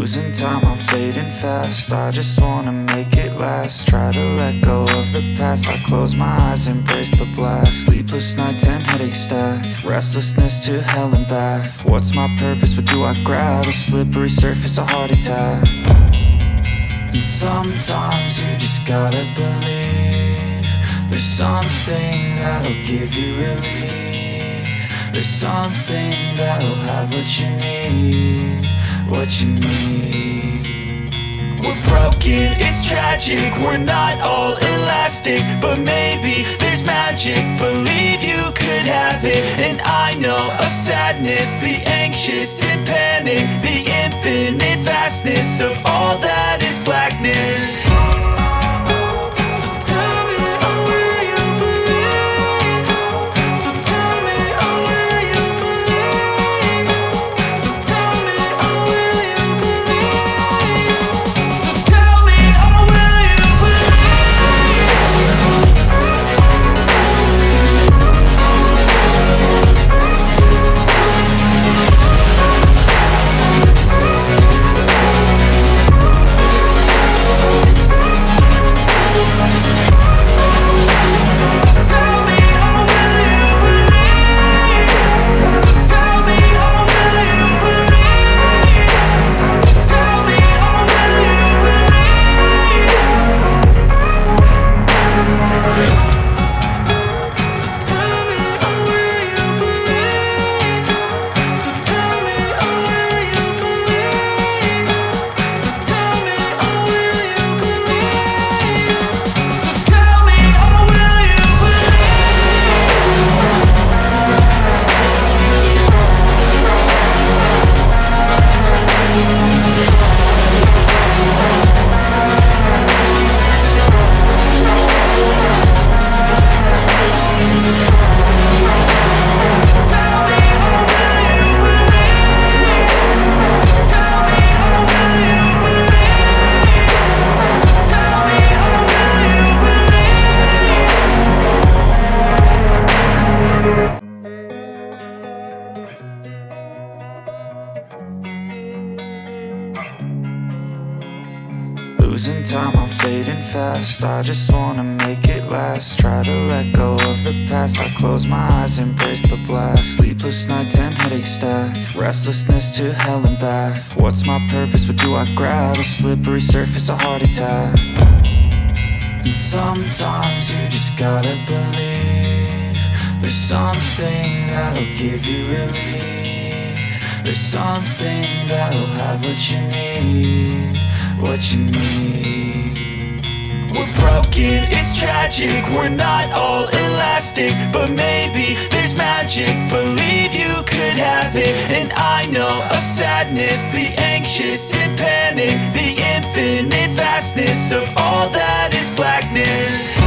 Losing time, I'm fading fast. I just wanna make it last. Try to let go of the past. I close my eyes, embrace the blast. Sleepless nights and headaches stack. Restlessness to hell and back. What's my purpose? What do I grab? A slippery surface, a heart attack. And sometimes you just gotta believe there's something that'll give you relief. There's something that'll have what you need, what you need. We're broken, it's tragic, we're not all elastic, but maybe there's magic. Believe you could have it, and I know of sadness, the anxious and panic, the infinite vastness of all that is blackness. Losing time, I'm fading fast. I just wanna make it last. Try to let go of the past. I close my eyes, embrace the blast. Sleepless nights and headaches stack. Restlessness to hell and back. What's my purpose? What do I grab? A slippery surface, a heart attack. And sometimes you just gotta believe there's something that'll give you relief. There's something that'll have what you need, what you need. We're broken, it's tragic, we're not all elastic, but maybe there's magic. Believe you could have it, and I know of sadness, the anxious and panic, the infinite vastness of all that is blackness.